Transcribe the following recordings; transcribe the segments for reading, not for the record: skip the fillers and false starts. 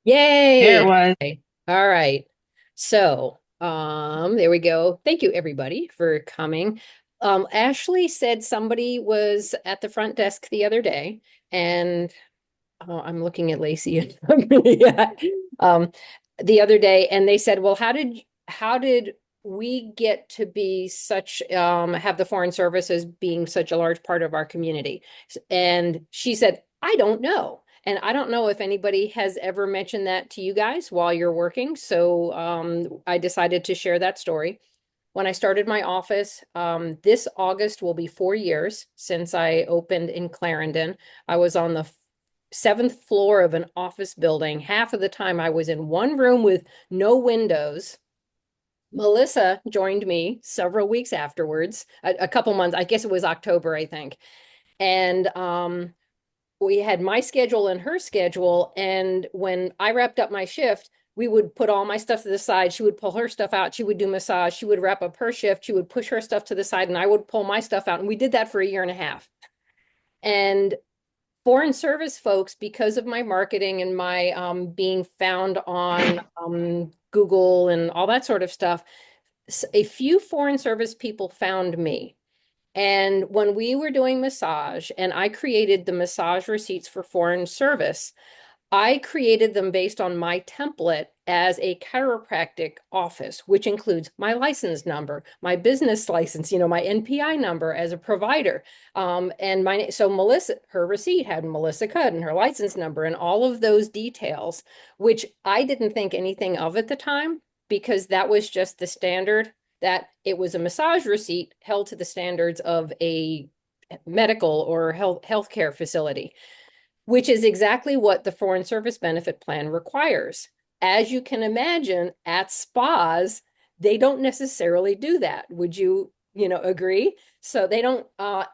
There Yay. it was. Okay. All right. So, there we go. Thank you everybody for coming. Ashley said somebody was at the front desk the other day, and I'm looking at Lacey and yeah. Um, the other day, and they said, "Well, how did we get to be such have the foreign services being such a large part of our community?" And she said, "I don't know." And I don't know if anybody has ever mentioned that to you guys while you're working. So I decided to share that story. When I started my office, this August will be 4 years since I opened in Clarendon. I was on the seventh floor of an office building. Half of the time I was in one room with no windows. Melissa joined me several weeks afterwards, a couple months, I guess it was October, I think. And we had my schedule and her schedule. And when I wrapped up my shift, we would put all my stuff to the side. She would pull her stuff out. She would do massage. She would wrap up her shift. She would push her stuff to the side, and I would pull my stuff out. And we did that for a year and a half. And foreign service folks, because of my marketing and my being found on Google and all that sort of stuff, a few foreign service people found me. And when we were doing massage, and I created the massage receipts for foreign service, I created them based on my template as a chiropractic office, which includes my license number, my business license, my NPI number as a provider. And so Melissa, her receipt had Melissa Cudd and her license number and all of those details, which I didn't think anything of at the time because that was just the standard, that it was a massage receipt held to the standards of a medical or healthcare facility, which is exactly what the Foreign Service Benefit Plan requires. As you can imagine, at spas, they don't necessarily do that. Would you agree? So they don't,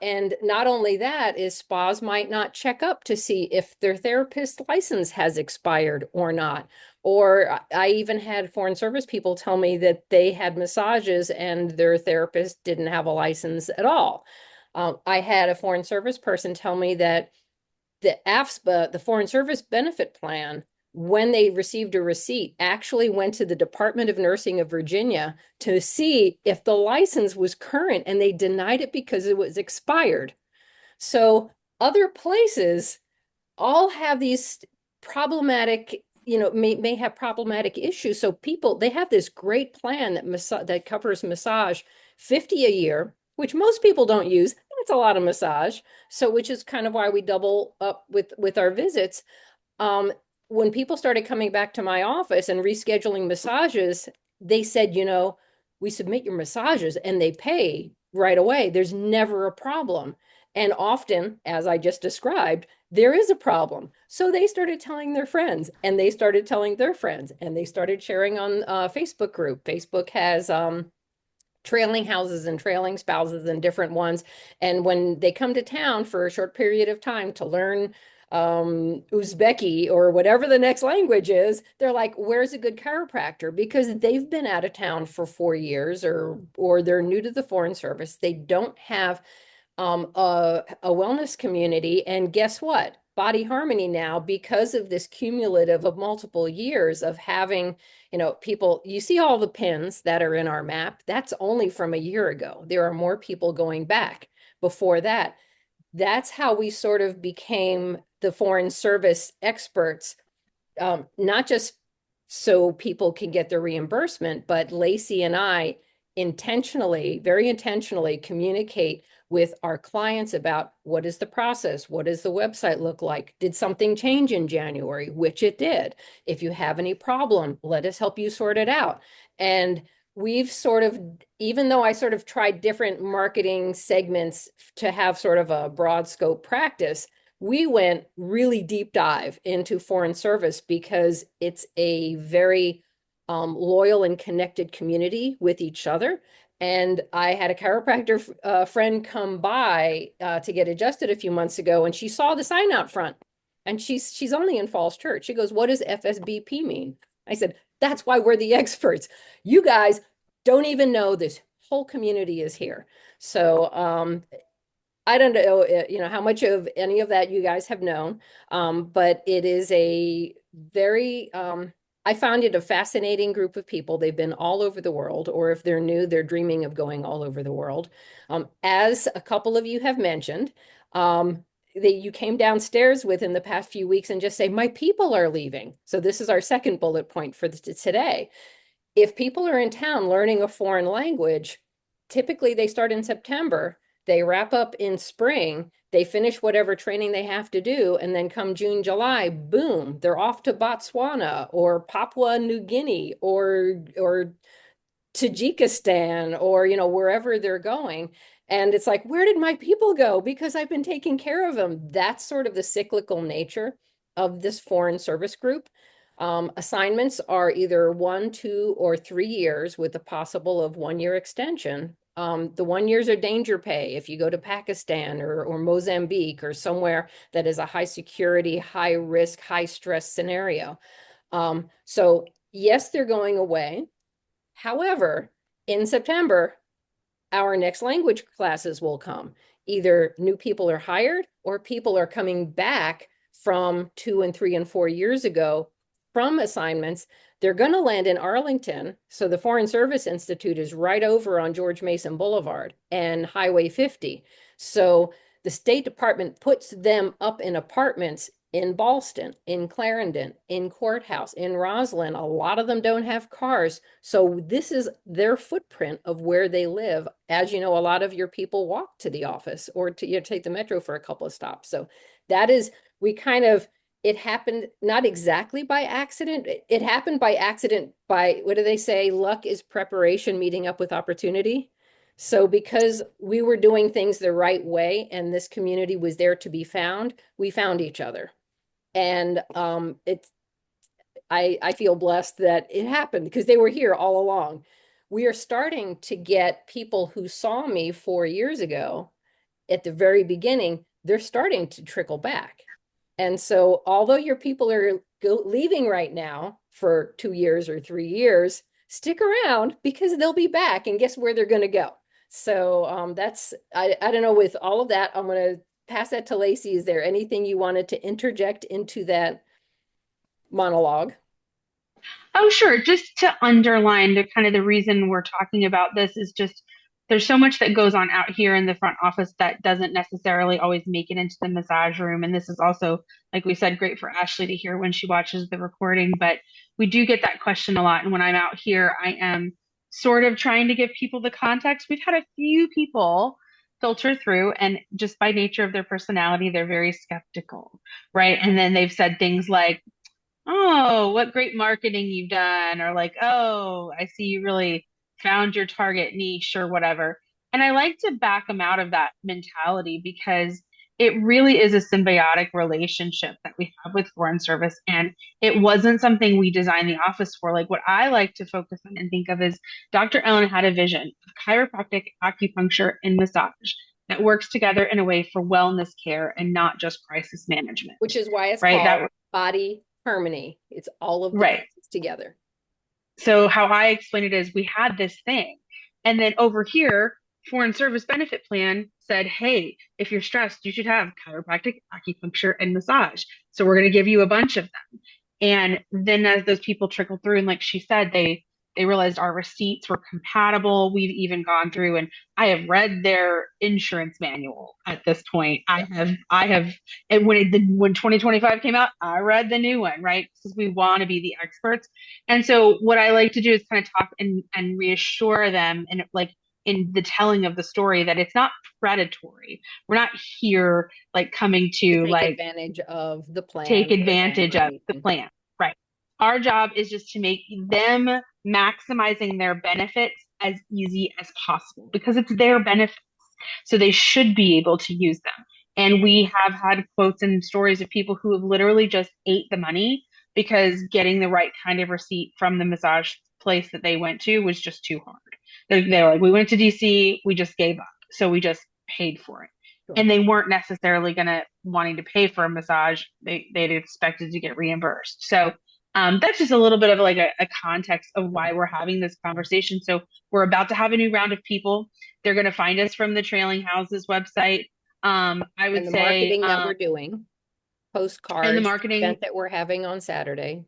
and not only that, is spas might not check up to see if their therapist license has expired or not. Or I even had foreign service people tell me that they had massages and their therapist didn't have a license at all. I had a foreign service person tell me that the AFSPA, the Foreign Service Benefit Plan, when they received a receipt, actually went to the Department of Nursing of Virginia to see if the license was current, and they denied it because it was expired. So other places all have these problematic, may have problematic issues. So people, they have this great plan that covers massage 50 a year, which most people don't use. That's a lot of massage. So which is kind of why we double up with our visits. Um, when people started coming back to my office and rescheduling massages, they said, we submit your massages and they pay right away. There's never a problem. And often, as I just described, there is a problem. So they started telling their friends, and they started telling their friends, and they started sharing on Facebook group. Facebook has trailing houses and trailing spouses and different ones. And when they come to town for a short period of time to learn Uzbeki or whatever the next language is, they're like, "Where's a good chiropractor?" Because they've been out of town for 4 years, or they're new to the Foreign Service. They don't have a wellness community. And guess what? Body Harmony now, because of this cumulative of multiple years of having, people, you see all the pins that are in our map. That's only from a year ago. There are more people going back before that. That's how we sort of became the Foreign Service experts, not just so people can get their reimbursement, but Lacey and I intentionally, very intentionally communicate with our clients about what is the process? What does the website look like? Did something change in January? Which it did. If you have any problem, let us help you sort it out. And we've sort of, even though I sort of tried different marketing segments to have sort of a broad scope practice, we went really deep dive into foreign service because it's a very loyal and connected community with each other. And I had a chiropractor friend come by to get adjusted a few months ago, and she saw the sign out front. And she's only in Falls Church. She goes, "What does FSBP mean?" I said, "That's why we're the experts. You guys don't even know this whole community is here." So I don't know, how much of any of that you guys have known, but it is a very, I found it a fascinating group of people. They've been all over the world, or if they're new, they're dreaming of going all over the world. As a couple of you have mentioned, that you came downstairs with in the past few weeks and just say, my people are leaving. So this is our second bullet point for today. If people are in town learning a foreign language, typically they start in September, they wrap up in spring, they finish whatever training they have to do, and then come June, July, boom, they're off to Botswana or Papua New Guinea or Tajikistan or wherever they're going. And it's like, where did my people go? Because I've been taking care of them. That's sort of the cyclical nature of this foreign service group. Assignments are either 1, 2, or 3 years with the possible of 1 year extension. The 1 years are danger pay if you go to Pakistan or Mozambique or somewhere that is a high security, high risk, high stress scenario. So yes, they're going away. However, in September, our next language classes will come. Either new people are hired or people are coming back from 2 and 3 and 4 years ago from assignments. They're going to land in Arlington. So the Foreign Service Institute is right over on George Mason Boulevard and Highway 50. So the State Department puts them up in apartments in Ballston, in Clarendon, in Courthouse, in Roslyn. A lot of them don't have cars. So this is their footprint of where they live. As you know, a lot of your people walk to the office or to take the metro for a couple of stops. So that is, it happened not exactly by accident. It happened by accident by, what do they say? Luck is preparation meeting up with opportunity. So because we were doing things the right way and this community was there to be found, we found each other. And I feel blessed that it happened because they were here all along. We are starting to get people who saw me 4 years ago at the very beginning, they're starting to trickle back. And so although your people are leaving right now for 2 years or 3 years, stick around because they'll be back and guess where they're going to go. So I don't know, with all of that, I'm going to pass that to Lacey. Is there anything you wanted to interject into that monologue? Oh, sure. Just to underline the kind of the reason we're talking about this is just there's so much that goes on out here in the front office that doesn't necessarily always make it into the massage room. And this is also, like we said, great for Ashley to hear when she watches the recording. But we do get that question a lot. And when I'm out here, I am sort of trying to give people the context. We've had a few people filter through, and just by nature of their personality, they're very skeptical, right? And then they've said things like, oh, what great marketing you've done, or like, oh, I see you really found your target niche or whatever. And I like to back them out of that mentality because it really is a symbiotic relationship that we have with foreign service. And it wasn't something we designed the office for. Like what I like to focus on and think of is Dr. Ellen had a vision of chiropractic, acupuncture, and massage that works together in a way for wellness care and not just crisis management, Which is why it's right? called That body harmony. It's all of the right. pieces together. So how I explained it is we had this thing. And then over here, Foreign Service Benefit Plan said, hey, if you're stressed, you should have chiropractic, acupuncture, and massage. So we're going to give you a bunch of them. And then as those people trickled through, and like she said, they realized our receipts were compatible. We've even gone through and I have read their insurance manual at this point. I have and when 2025 came out, I read the new one, right? Because we want to be the experts. And so what I like to do is kind of talk and reassure them and like in the telling of the story that it's not predatory. We're not here like coming To to take like advantage of the take plan or advantage of the anything. plan. Right. Our job is just to make them maximizing their benefits as easy as possible because it's their benefits. So they should be able to use them. And we have had quotes and stories of people who have literally just ate the money because getting the right kind of receipt from the massage place that they went to was just too hard. They're like, we went to DC, we just gave up. So we just paid for it. Sure. And they weren't necessarily gonna wanting to pay for a massage. They'd expected to get reimbursed. So that's just a little bit of like a context of why we're having this conversation. So we're about to have a new round of people. They're going to find us from the Trailing Houses website. I And would the say, marketing that we're doing, and the postcards, marketing, event that we're having on Saturday.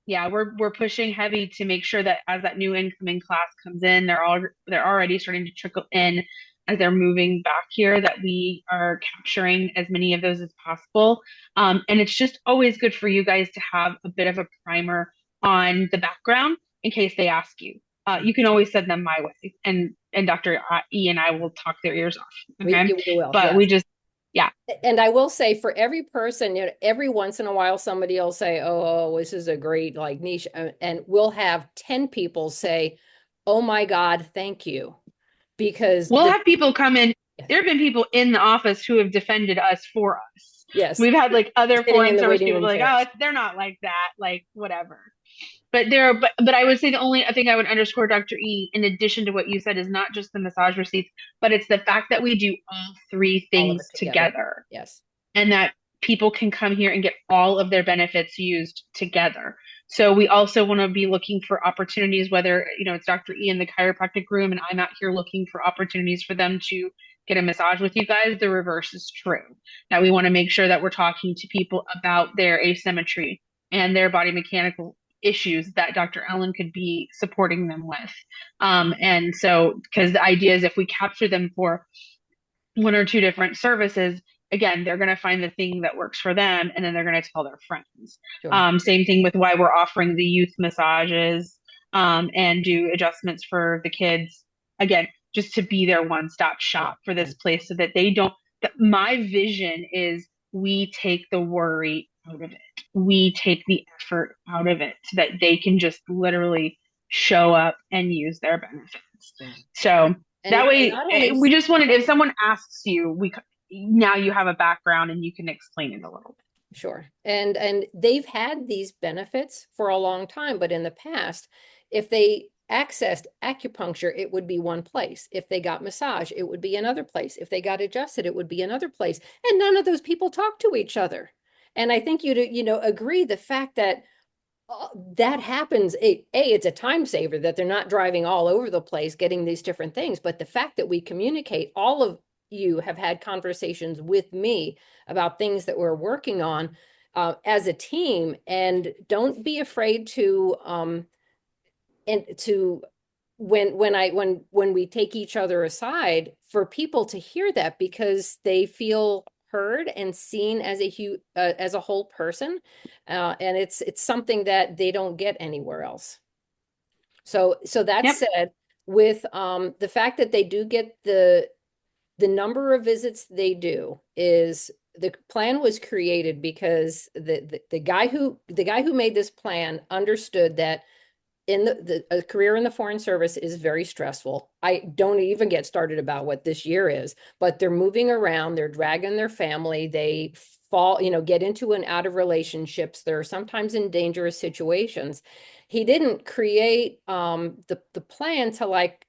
yeah, we're pushing heavy to make sure that as that new incoming class comes in, they're already starting to trickle in as they're moving back here, that we are capturing as many of those as possible. And it's just always good for you guys to have a bit of a primer on the background in case they ask you. You can always send them my way, and Dr. E and I will talk their ears off. Okay, We will, but we yes. just, yeah. And I will say for every person, you know, every once in a while somebody will say, "Oh, this is a great like niche," and we'll have 10 people say, "Oh my God, thank you," because We'll the have people come in. yes, There have been people in the office who have defended us for us. yes, We've had like other sitting in foreign the service waiting people room be like, oh, chairs. they're not like that, like whatever. But I would say the only thing I would underscore, Dr. E, in addition to what you said, is not just the massage receipts, but it's the fact that we do all three All of it things together. together, Yes, and that people can come here and get all of their benefits used together. So we also want to be looking for opportunities, whether, it's Dr. E in the chiropractic room and I'm out here looking for opportunities for them to get a massage with you guys. The reverse is true. That we want to make sure that we're talking to people about their asymmetry and their body mechanical issues that Dr. Ellen could be supporting them with. And so, because the idea is if we capture them for one or two different services, again, they're going to find the thing that works for them and then they're going to tell their friends. sure. Same thing with why we're offering the youth massages, and do adjustments for the kids. Again, just to be their one stop Yeah. shop for this place so that they don't. My vision is we take the worry out of it, we take the effort out of it so that they can just literally show up and use their benefits. Yeah. So that And way, not only we just wanted, if someone asks you, now you have a background and you can explain it a little bit. sure. And they've had these benefits for a long time, but in the past, if they accessed acupuncture, it would be one place. If they got massage, it would be another place. If they got adjusted, it would be another place. And none of those people talk to each other. And I think you agree the fact that that happens, it's a time saver that they're not driving all over the place getting these different things. But the fact that we communicate, all of you have had conversations with me about things that we're working on as a team, and don't be afraid to and to when we take each other aside for people to hear that because they feel heard and seen as a whole person, and it's something that they don't get anywhere else. So that Yep. said, with the fact that they do get the number of visits they do is the plan was created because the guy who made this plan understood that in a career in the foreign service is very stressful. I don't even get started about what this year is, but they're moving around, they're dragging their family, they fall, get into and out of relationships. They're sometimes in dangerous situations. He didn't create the plan to like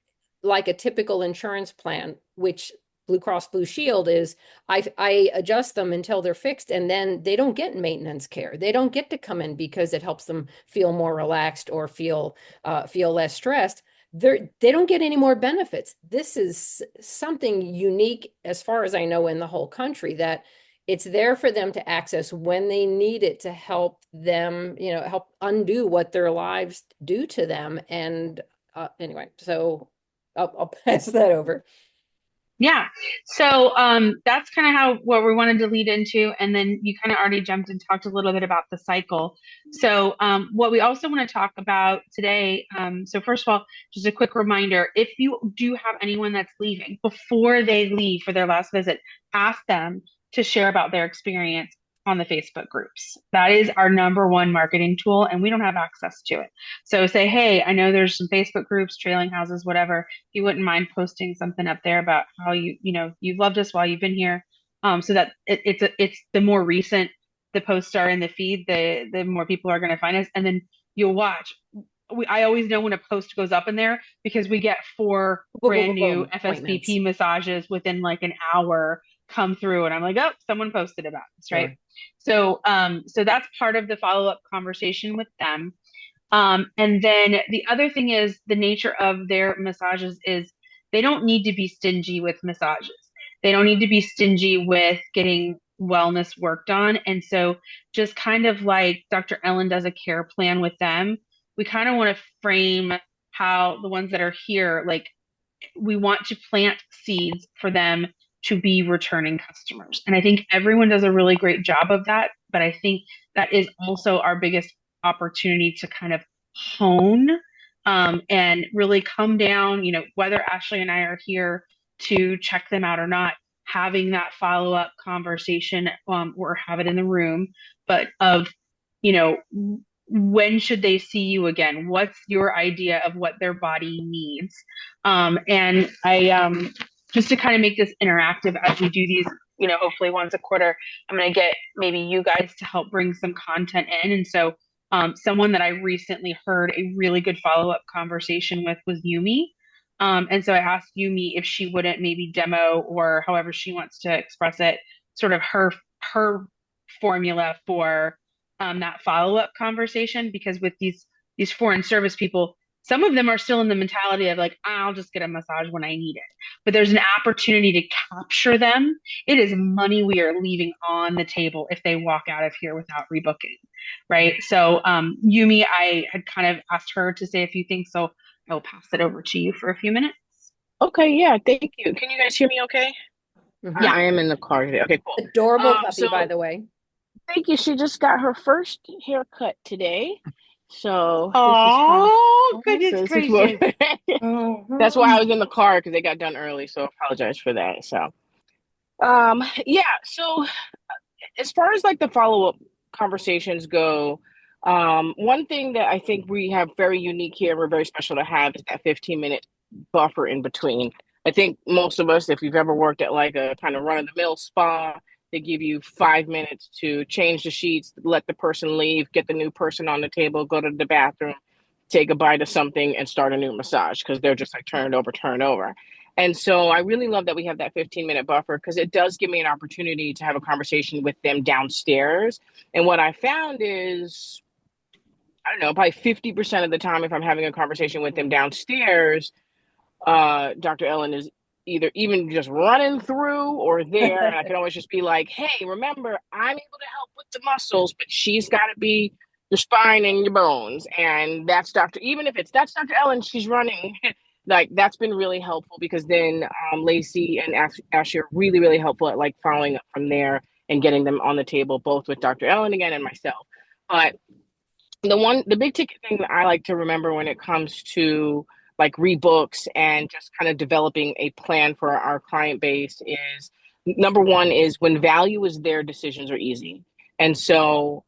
a typical insurance plan, which Blue Cross Blue Shield is I adjust them until they're fixed and then they don't get maintenance care. They don't get to come in because it helps them feel more relaxed or feel less stressed. They don't get any more benefits. This is something unique as far as I know in the whole country that it's there for them to access when they need it to help them, help undo what their lives do to them. And anyway, so I'll pass that over. Yeah. So that's kind of how what we wanted to lead into. And then you kind of already jumped and talked a little bit about the cycle. So what we also want to talk about today, so first of all, just a quick reminder, if you do have anyone that's leaving, before they leave for their last visit, ask them to share about their experience on the Facebook groups. That is our number one marketing tool, and we don't have access to it. So say, hey, I know there's some Facebook groups, trailing houses, whatever, you wouldn't mind posting something up there about how you've loved us while you've been here, so that it's the more recent the posts are in the feed, the more people are going to find us, and then you'll watch. I always know when a post goes up in there because we get four Boom, boom, brand boom, new boom. Appointments. FSBP massages within like an hour come through, and I'm like, oh, someone posted about this, right? Sure. So that's part of the follow up conversation with them. And then the other thing is the nature of their massages is they don't need to be stingy with massages. They don't need to be stingy with getting wellness work done. And so, just kind of like Dr. Ellen does a care plan with them, we kind of want to frame how the ones that are here, like, we want to plant seeds for them to be returning customers. And I think everyone does a really great job of that. But I think that is also our biggest opportunity to kind of hone and really come down, whether Ashley and I are here to check them out or not, having that follow up conversation or have it in the room, but of, you know, when should they see you again? What's your idea of what their body needs? And just to kind of make this interactive as we do these, hopefully once a quarter, I'm going to get maybe you guys to help bring some content in. And so, someone that I recently heard a really good follow up conversation with was Yumi. And so I asked Yumi if she wouldn't maybe demo or however she wants to express it, sort of her formula for that follow up conversation. Because with these foreign service people, some of them are still in the mentality of like, I'll just get a massage when I need it. But there's an opportunity to capture them. It is money we are leaving on the table if they walk out of here without rebooking, right? So, Yumi, I had kind of asked her to say a few things, so I'll pass it over to you for a few minutes. Okay, yeah, thank you. Can you guys hear me okay? Mhm. Yeah. I am in the car today. Okay, cool. Adorable puppy, by So the way. thank you. She just got her first haircut today. So this is how Oh, goodness so this is what gracious. that's why I was in the car because they got done early, so I apologize for that. So yeah, so as far as like the follow-up conversations go, one thing that I think we have very unique here, we're very special to have is that 15-minute buffer in between. I think most of us, if you've ever worked at like a kind of run-of-the-mill spa, they give you 5 minutes to change the sheets, let the person leave, get the new person on the table, go to the bathroom, take a bite of something, and start a new massage because they're just like turn it over, turn it over. And so I really love that we have that 15-minute buffer because it does give me an opportunity to have a conversation with them downstairs. And what I found is, I don't know, probably 50% of the time, if I'm having a conversation with them downstairs, Dr. Ellen is either even just running through or there. And I can always just be like, hey, remember, I'm able to help with the muscles, but she's got to be your spine and your bones. And that's even if that's Dr. Ellen, she's running. Like that's been really helpful because then Lacey and Ashley are really, really helpful at like following up from there and getting them on the table, both with Dr. Ellen again and myself. But the big ticket thing that I like to remember when it comes to like rebooks and just kind of developing a plan for our client base is number one is when value is there, decisions are easy. And so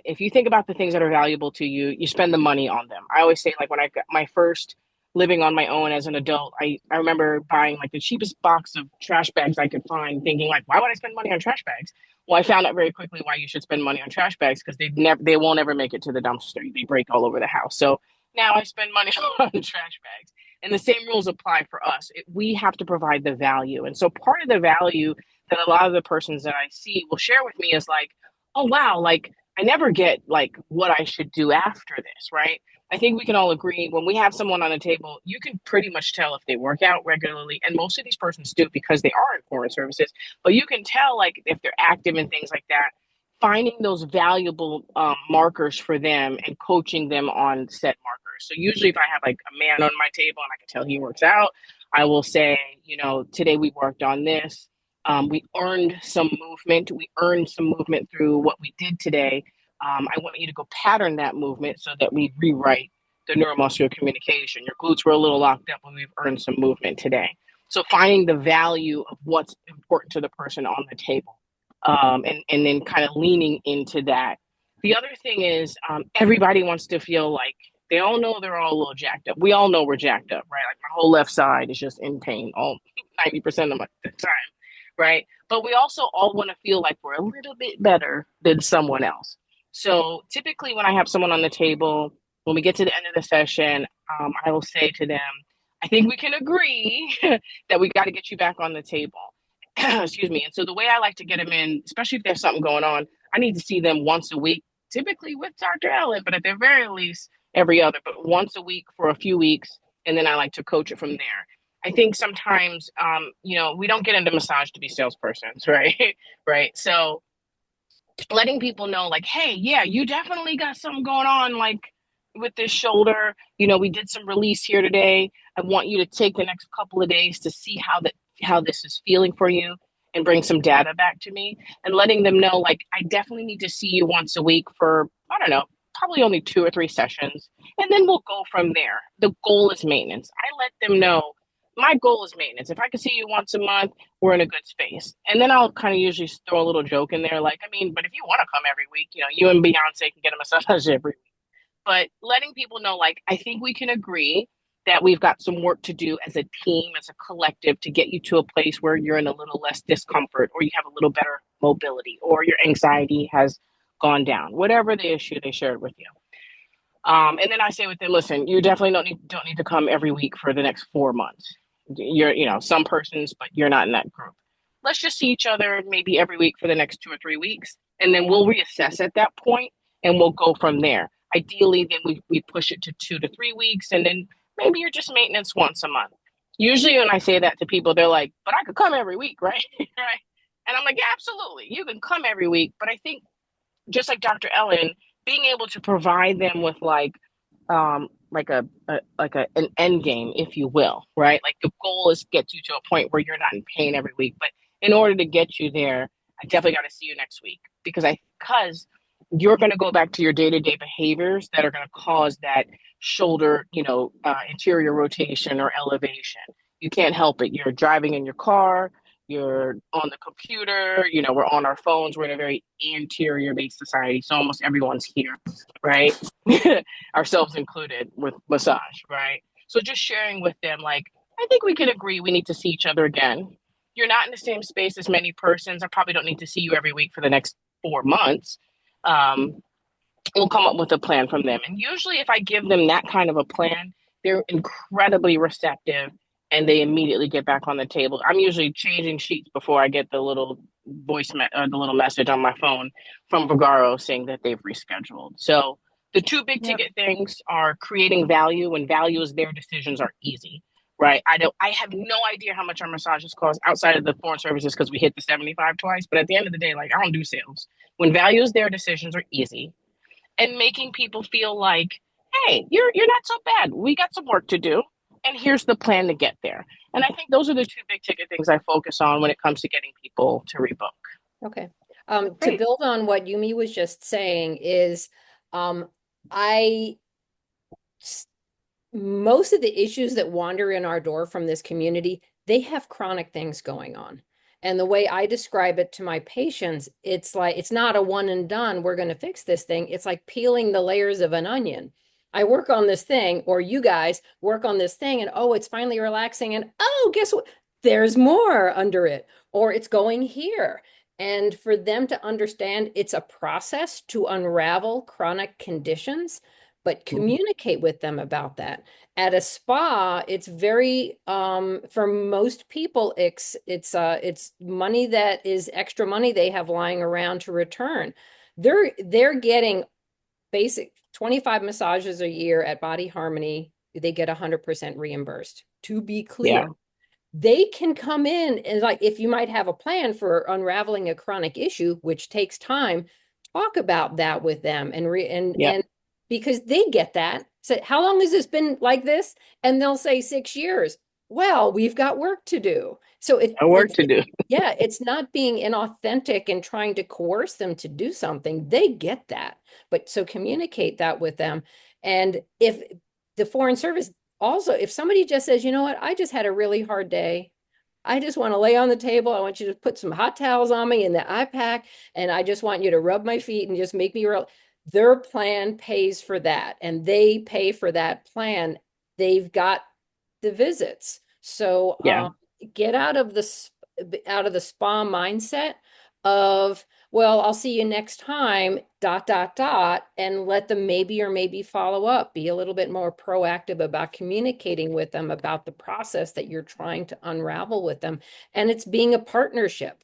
if you think about the things that are valuable to you, you spend the money on them. I always say like when I got my first living on my own as an adult, I remember buying like the cheapest box of trash bags I could find, thinking like, why would I spend money on trash bags? Well, I found out very quickly why you should spend money on trash bags because they won't ever make it to the dumpster. They break all over the house. So now I spend money on trash bags. And the same rules apply for us. We have to provide the value. And so part of the value that a lot of the persons that I see will share with me is like, oh wow, like I never get like what I should do after this, right? I think we can all agree when we have someone on a table, you can pretty much tell if they work out regularly. And most of these persons do because they are in foreign services, but you can tell like if they're active and things like that, finding those valuable markers for them and coaching them on set markers. So usually if I have like a man on my table and I can tell he works out, I will say, today we worked on this. We earned some movement. We earned some movement through what we did today. I want you to go pattern that movement so that we rewrite the neuromuscular communication. Your glutes were a little locked up, but we've earned some movement today. So finding the value of what's important to the person on the table, and then kind of leaning into that. The other thing is everybody wants to feel like they all know they're all a little jacked up. We all know we're jacked up, right? Like my whole left side is just in pain all 90% of the time, right? But we also all want to feel like we're a little bit better than someone else. So typically, when I have someone on the table, when we get to the end of the session, I will say to them, I think we can agree that we got to get you back on the table. Excuse me. And so the way I like to get them in, especially if there's something going on, I need to see them once a week, typically with Dr. Ellen, but at the very least, every other, but once a week for a few weeks. And then I like to coach it from there. I think sometimes, we don't get into massage to be salespersons, right? Right. So letting people know, like, hey, yeah, you definitely got something going on, like with this shoulder. We did some release here today. I want you to take the next couple of days to see how this is feeling for you and bring some data back to me, and letting them know, like, I definitely need to see you once a week for, I don't know, probably only 2 or 3 sessions, and then we'll go from there. The goal is maintenance. I let them know my goal is maintenance. If I can see you once a month, we're in a good space. And then I'll kind of usually throw a little joke in there, like, I mean, but if you want to come every week, you and Beyonce can get a massage every week. But letting people know, like, I think we can agree that we've got some work to do as a team, as a collective, to get you to a place where you're in a little less discomfort, or you have a little better mobility, or your anxiety has gone down, whatever the issue they shared with you. And then I say with them, listen, you definitely don't need to come every week for the next 4 months. You're, some persons, but you're not in that group. Let's just see each other maybe every week for the next 2 or 3 weeks, and then we'll reassess at that point, and we'll go from there. Ideally, then we push it to 2 to 3 weeks, and then maybe you're just maintenance once a month. Usually, when I say that to people, they're like, "But I could come every week, right?" Right? And I'm like, "Yeah, absolutely, you can come every week." But I think, just like Dr. Ellen, being able to provide them with an end game, if you will, right? Like, the goal is to get you to a point where you're not in pain every week. But in order to get you there, I definitely got to see you next week, because you're going to go back to your day-to-day behaviors that are going to cause that shoulder, interior rotation or elevation. You can't help it. You're driving in your car, you're on the computer, we're on our phones. We're in a very anterior based society. So almost everyone's here, right? Ourselves included, with massage, right? So just sharing with them, like, I think we can agree we need to see each other again. You're not in the same space as many persons. I probably don't need to see you every week for the next 4 months. Um, we'll come up with a plan from them. And usually, if I give them that kind of a plan, they're incredibly receptive, and they immediately get back on the table. I'm usually changing sheets before I get the little the little message on my phone from Vagaro saying that they've rescheduled. So the two big Yep. ticket things are creating value. When value is there, decisions are easy. Right. I have no idea how much our massages cost outside of the foreign services, because we hit the 75 twice. But at the end of the day, like, I don't do sales. When value is there, decisions are easy, and making people feel like, hey, you're not so bad. We got some work to do, and here's the plan to get there. And I think those are the two big ticket things I focus on when it comes to getting people to rebook. Okay. To Great. build on what Yumi was just saying is, I most of the issues that wander in our door from this community, they have chronic things going on. And the way I describe it to my patients, it's like, it's not a one and done, we're going to fix this thing. It's like peeling the layers of an onion. I work on this thing, or you guys work on this thing, and oh, it's finally relaxing. And oh, guess what? There's more under it, or it's going here. And for them to understand it's a process to unravel chronic conditions, but communicate with them about that. At a spa, it's very for most people, it's money that is extra money they have lying around to return. They're getting basic 25 massages a year at Body Harmony. They get 100% reimbursed. To be Yeah. clear, they can come in and, like, if you might have a plan for unraveling a chronic issue, which takes time, talk about that with them Yeah. and because they get that. So how long has this been like this? And they'll say 6 years. Well, we've got work to do. So Work to do. yeah, it's not being inauthentic and trying to coerce them to do something. They get that. But so communicate that with them. And if the Foreign Service also, if somebody just says, you know what, I just had a really hard day. I just want to lay on the table. I want you to put some hot towels on me in the iPack, and I just want you to rub my feet and just make me real. Their plan pays for that, and they pay for that plan. They've got the visits. So Yeah. get out of the spa mindset of, well, I'll see you next time, ... and let them maybe or maybe follow up. Be a little bit more proactive about communicating with them about the process that you're trying to unravel with them. And it's being a partnership.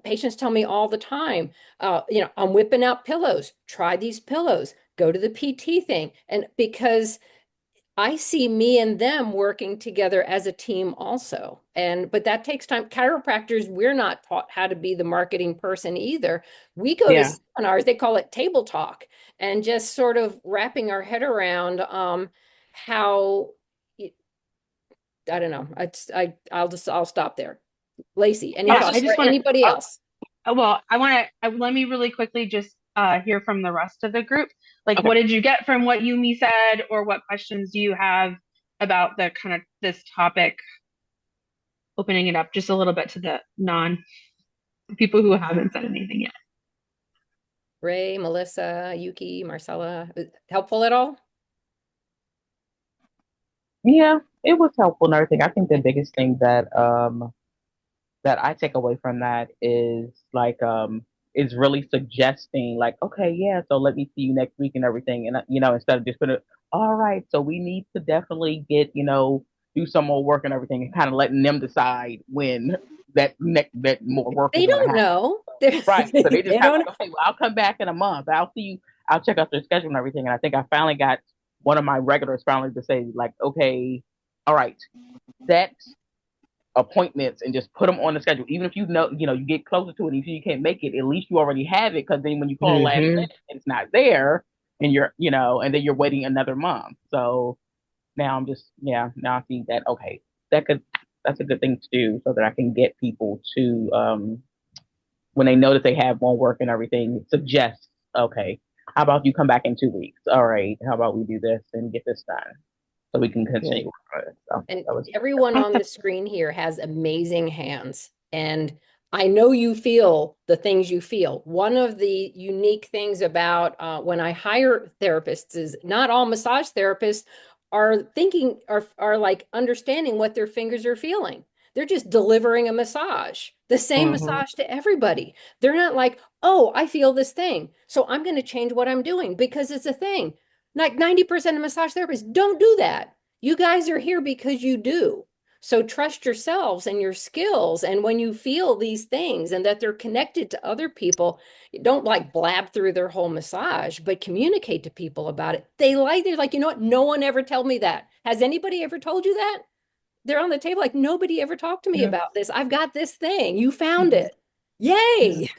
Patients tell me all the time, I'm whipping out pillows. Try these pillows. Go to the PT thing. And because I see me and them working together as a team also. But that takes time. Chiropractors, we're not taught how to be the marketing person either. We go to Yeah. seminars, they call it table talk, and just sort of wrapping our head around how I don't know. I'll stop there. Lacey, any Yeah, Also, I thoughts for just want anybody to. else? Well, I want to let me really quickly just hear from the rest of the group. Like, okay. what did you get from what Yumi said, or what questions do you have about the kind of this topic? Opening it up just a little bit to the non people who haven't said anything yet. Ray, Melissa, Yuki, Marcella, helpful at all? Yeah, it was helpful and everything. I think the biggest thing that I take away from that is really suggesting like, okay, yeah, so let me see you next week and everything. And instead of just putting all right, so we need to definitely get, do some more work and everything and kind of letting them decide when that more work is They gonna don't happen. know. Right. So they just They kind of don't. like, okay, well, I'll come back in a month. I'll see you. I'll check out their schedule and everything. And I think I finally got one of my regulars finally to say, like, okay, all right, set appointments and just put them on the schedule. Even if you get closer to it, if you can't make it, at least you already have it. Because then when you call last Hmm. minute, it's not there, and and then you're waiting another month. So now now I see that okay, that could that's a good thing to do so that I can get people to when they know that they have more work and everything, suggest, okay, how about you come back in 2 weeks? All right, how about we do this and get this done so we can Yeah. continue on it. So And that was everyone on the screen here has amazing hands. And I know you feel the things you feel. One of the unique things about when I hire therapists is not all massage therapists are like understanding what their fingers are feeling. They're just delivering a massage, the same Hmm. massage to everybody. They're not like, oh, I feel this thing, so I'm going to change what I'm doing because it's a thing. Like 90% of massage therapists don't do that. You guys are here because you do. So trust yourselves and your skills. And when you feel these things and that they're connected to other people, don't like blab through their whole massage, but communicate to people about it. They're like, you know what? No one ever told me that. Has anybody ever told you that? They're on the table like, nobody ever talked to me Mhm. about this. I've got this thing. You found Mhm. it. Yay.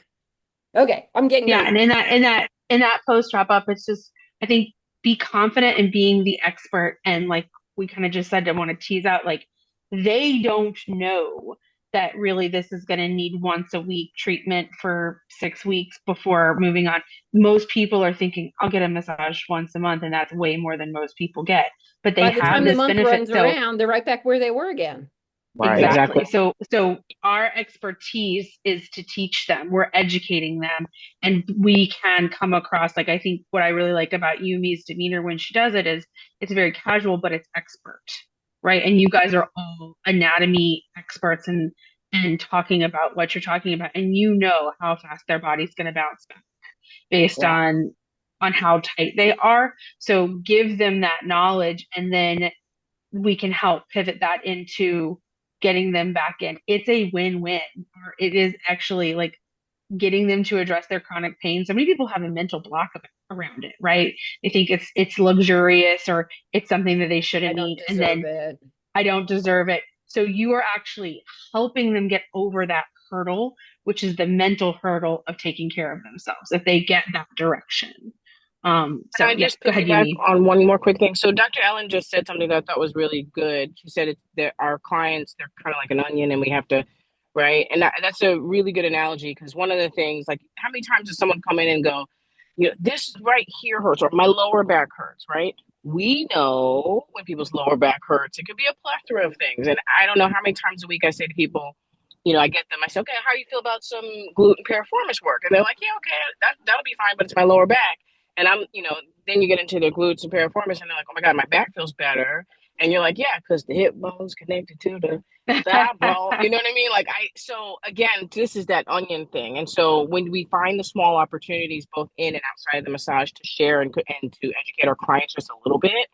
Okay, I'm getting Yeah, ready. and in that post wrap up, it's just I think be confident in being the expert, and like we kind of just said, I want to tease out like they don't know that really this is going to need once a week treatment for 6 weeks before moving on. Most people are thinking I'll get a massage once a month, and that's way more than most people get. But they By the have time the this month benefit, runs so around, they're right back where they were again. Right. Exactly. exactly. So our expertise is to teach them. We're educating them, and we can come across like I think what I really like about Yumi's demeanor when she does it is it's very casual, but it's expert, right? And you guys are all anatomy experts and talking about what you're talking about, and you know how fast their body's going to bounce back based Yeah. on how tight they are. So give them that knowledge, and then we can help pivot that into getting them back in. It's a win-win, or it is actually like getting them to address their chronic pain. So many people have a mental block around it, right? They think it's luxurious or it's something that they I shouldn't don't need, and then deserve it. I don't deserve it. So you are actually helping them get over that hurdle, which is the mental hurdle of taking care of themselves if they get that direction. Can So I yeah, just go ahead, piggyback Yumi. on one more quick thing? So Dr. Ellen just said something that I thought was really good. She said that our clients, they're kind of like an onion and we have to, right? And that's a really good analogy because one of the things, like how many times does someone come in and go, this right here hurts or my lower back hurts, right? We know when people's lower back hurts, it could be a plethora of things. And I don't know how many times a week I say to people, I get them, I say, okay, how do you feel about some glute and piriformis work? And they're like, yeah, okay, that'll be fine, but it's my lower back. And then you get into the glutes and piriformis, and they're like, "Oh my god, my back feels better." And you're like, "Yeah, because the hip bone's connected to the thigh bone." You know what I mean? So again, this is that onion thing. And so when we find the small opportunities, both in and outside of the massage, to share and to educate our clients just a little bit,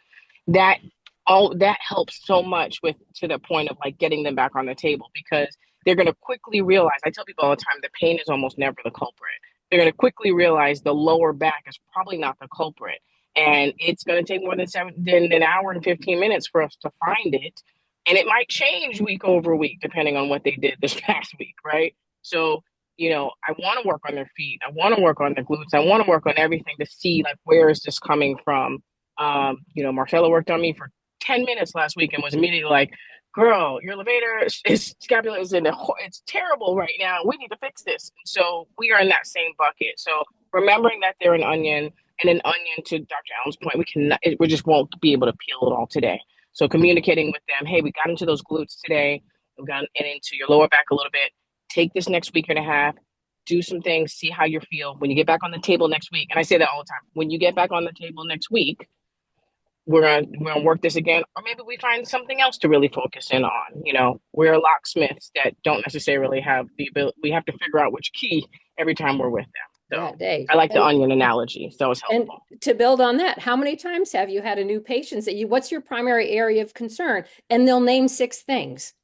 that all that helps so much with to the point of like getting them back on the table because they're going to quickly realize. I tell people all the time, the pain is almost never the culprit. They're going to quickly realize the lower back is probably not the culprit. And it's going to take more than an hour and 15 minutes for us to find it. And it might change week over week, depending on what they did this past week, right? So, I want to work on their feet. I want to work on their glutes. I want to work on everything to see like, where is this coming from? Marcella worked on me for 10 minutes last week and was immediately like, girl, your levator is scapula is it's terrible right now. We need to fix this. So we are in that same bucket. So remembering that they're an onion, and an onion, to Dr. Allen's point, we just won't be able to peel it all today. So communicating with them, hey, we got into those glutes today, we got into your lower back a little bit. Take this next week and a half, do some things, see how you feel. When you get back on the table next week, and I say that all the time, when you get back on the table next week, we're gonna work this again, or maybe we find something else to really focus in on. We're locksmiths that don't necessarily have the ability. We have to figure out which key every time we're with them. So I like the onion analogy. So it's helpful. And to build on that, how many times have you had a new patient say, what's your primary area of concern? And they'll name 6 things.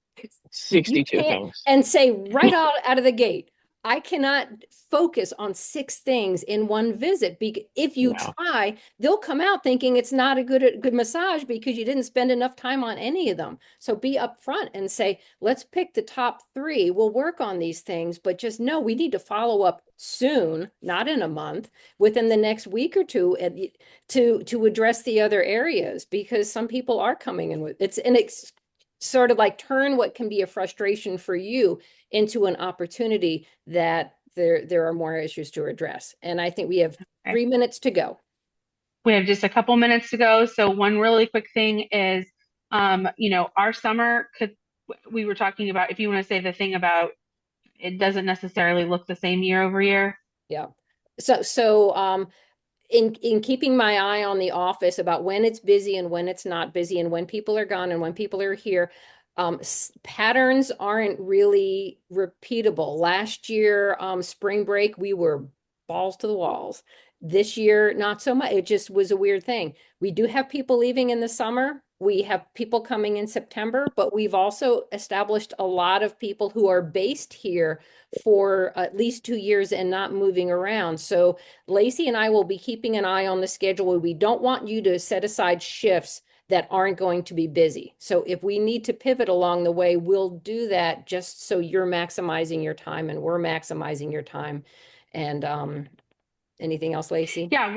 62 things. And say right out of the gate, I cannot focus on 6 things in one visit. If you try, they'll come out thinking it's not a good massage because you didn't spend enough time on any of them. So be upfront and say, let's pick the top 3. We'll work on these things, but just know we need to follow up soon, not in a month, within the next week or two, to address the other areas, because some people are coming in with it's sort of like turn what can be a frustration for you into an opportunity that there are more issues to address. And I think we have 3 minutes to go. We have just a couple minutes to go. So one really quick thing is, our summer we were talking about, if you want to say the thing about it doesn't necessarily look the same year over year. Yeah. So in keeping my eye on the office about when it's busy and when it's not busy and when people are gone and when people are here, patterns aren't really repeatable. Last year, spring break, we were balls to the walls. This year, not so much. It just was a weird thing. We do have people leaving in the summer. We have people coming in September, but we've also established a lot of people who are based here for at least 2 years and not moving around. So Lacey and I will be keeping an eye on the schedule. We don't want you to set aside shifts that aren't going to be busy. So if we need to pivot along the way, we'll do that just so you're maximizing your time and we're maximizing your time. And anything else, Lacey? Yeah,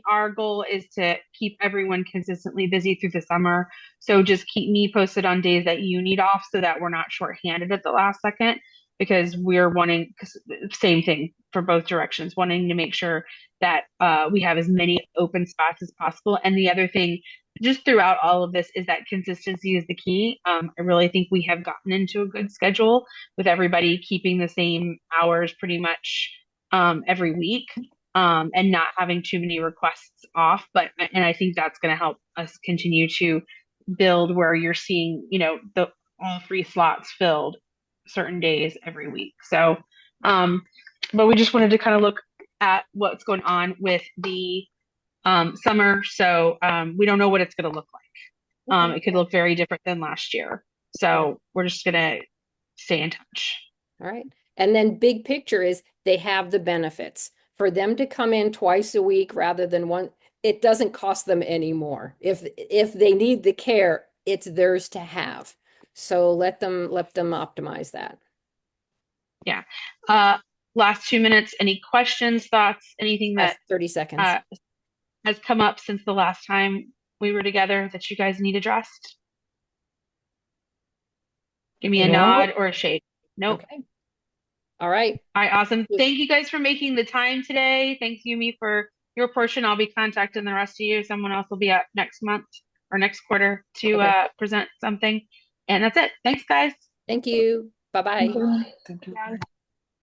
our goal is to keep everyone consistently busy through the summer. So just keep me posted on days that you need off so that we're not shorthanded at the last second, because we're wanting, same thing for both directions, wanting to make sure that we have as many open spots as possible. And the other thing, just throughout all of this, is that consistency is the key. I really think we have gotten into a good schedule with everybody keeping the same hours pretty much every week, and not having too many requests off. And I think that's going to help us continue to build where you're seeing, all 3 slots filled certain days every week. So, but we just wanted to kind of look at what's going on with the summer. So we don't know what it's going to look like. It could look very different than last year. So we're just going to stay in touch. All right. And then big picture is they have the benefits. For them to come in twice a week rather than one, it doesn't cost them any more. If they need the care, it's theirs to have. So let them optimize that. Yeah. Last 2 minutes, any questions, thoughts, anything that 30 seconds has come up since the last time we were together that you guys need addressed? Give me a nod or a shake. Nope. Okay. All right. All right, awesome. Thank you guys for making the time today. Thank you, me, for your portion. I'll be contacting the rest of you. Someone else will be up next month or next quarter to present something. And that's it. Thanks, guys. Thank you. Bye-bye. Thank you.